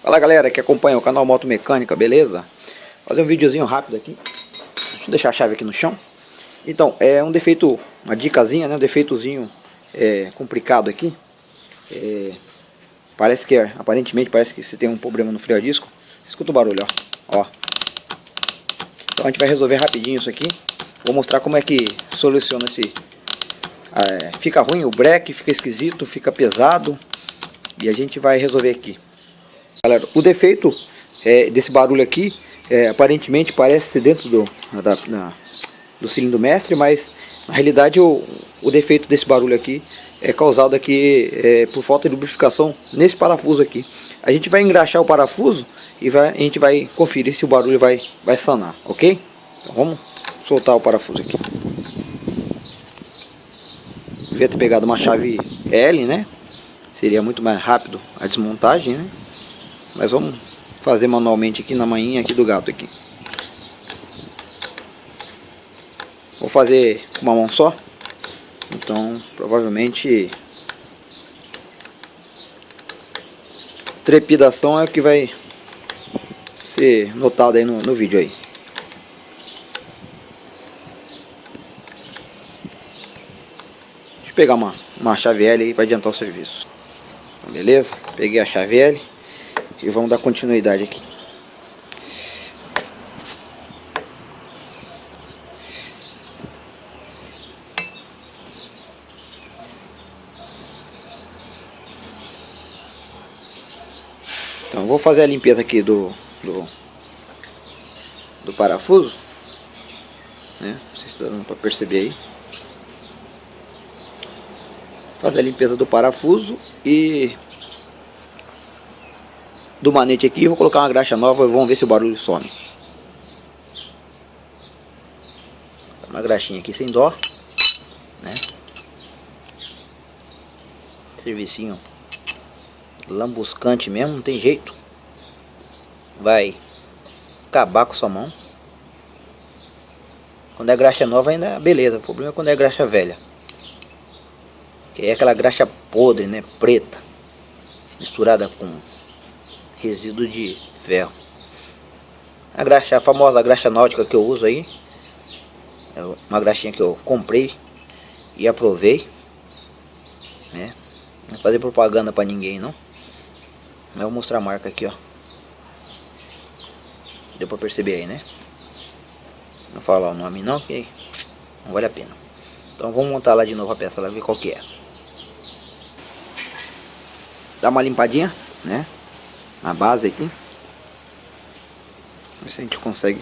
Fala galera que acompanha o canal Moto Mecânica, beleza? Vou fazer um videozinho rápido aqui. Deixa eu deixar a chave aqui no chão. Então, é um defeito, uma dicasinha, né? Um defeitozinho complicado aqui. Parece que, aparentemente, parece que você tem um problema no freio a disco. Escuta o barulho, ó. Então a gente vai resolver rapidinho isso aqui. Vou mostrar como é que soluciona esse... fica ruim o breque, fica esquisito, fica pesado. E a gente vai resolver aqui. Galera, o defeito desse barulho aqui, aparentemente parece ser dentro do cilindro mestre, mas na realidade o defeito desse barulho aqui é causado aqui por falta de lubrificação nesse parafuso aqui. A gente vai engraxar o parafuso e a gente vai conferir se o barulho vai sanar, ok? Então vamos soltar o parafuso aqui. Devia ter pegado uma chave L, né? Seria muito mais rápido a desmontagem, né? Mas vamos fazer manualmente aqui na manhinha aqui do gato aqui. Vou fazer com uma mão só. Então provavelmente trepidação é o que vai ser notado aí no vídeo aí. Deixa eu pegar uma chave L aí para adiantar o serviço. Beleza? Peguei a chave L. E vamos dar continuidade aqui. Então vou fazer a limpeza aqui do parafuso, né? Não sei se está dando para perceber aí. Fazer a limpeza do parafuso e do manete aqui. Vou colocar uma graxa nova e vamos ver se o barulho some. Uma graxinha aqui sem dó, né? Servicinho lambuscante mesmo, não tem jeito. Vai acabar com sua mão. Quando é graxa nova ainda beleza, o problema é quando é graxa velha. Que é aquela graxa podre, né? Preta, misturada com resíduo de ferro. A famosa graxa náutica que eu uso aí é uma graxinha que eu comprei e aprovei, né? Não vou fazer propaganda para ninguém não, mas vou mostrar a marca aqui, ó. Deu para perceber aí, né? Não falar o nome não, que não vale a pena. Então vamos montar lá de novo a peça lá, ver qual que é. Dá uma limpadinha, né? Na base aqui. Ver se a gente consegue.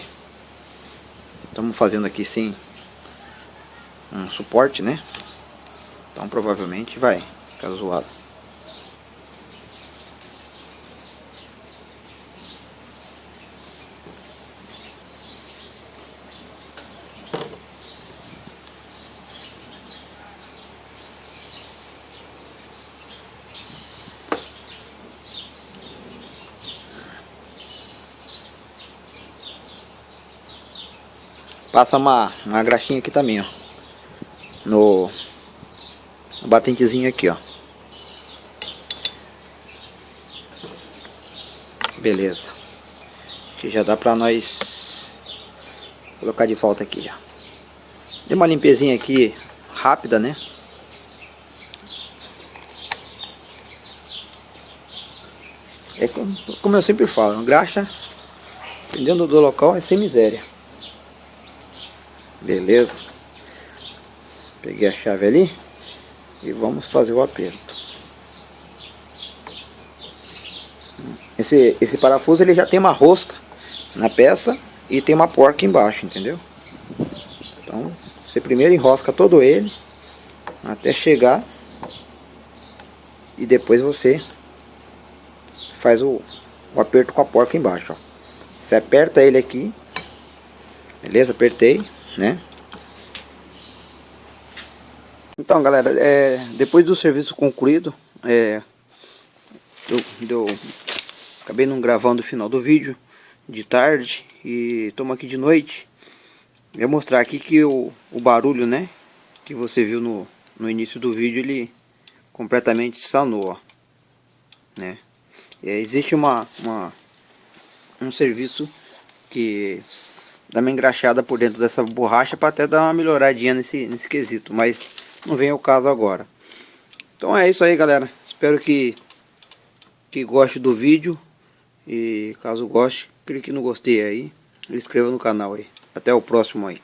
Estamos fazendo aqui sem um suporte, né? Então provavelmente vai ficar zoado. Passa uma graxinha aqui também, ó. No batentezinho aqui, ó. Beleza. Que já dá pra nós colocar de volta aqui já. Dei uma limpezinha aqui rápida, né? É como eu sempre falo, graxa, dependendo do local, é sem miséria. Beleza. Peguei a chave ali e vamos fazer o aperto. Esse parafuso ele já tem uma rosca na peça e tem uma porca embaixo, entendeu? Então você primeiro enrosca todo ele até chegar e depois você faz o aperto com a porca embaixo, ó. Você aperta ele aqui, beleza? Apertei, né? Então galera, depois do serviço concluído, eu acabei não gravando o final do vídeo de tarde e estamos aqui de noite. Eu vou mostrar aqui que o barulho, né, que você viu no início do vídeo, ele completamente sanou, ó, né? Existe um serviço que dá uma engraxada por dentro dessa borracha para até dar uma melhoradinha nesse quesito, mas não vem ao caso agora. Então é isso aí, galera. Espero que goste do vídeo, e caso goste, clique no gostei aí e inscreva no canal aí. Até o próximo aí.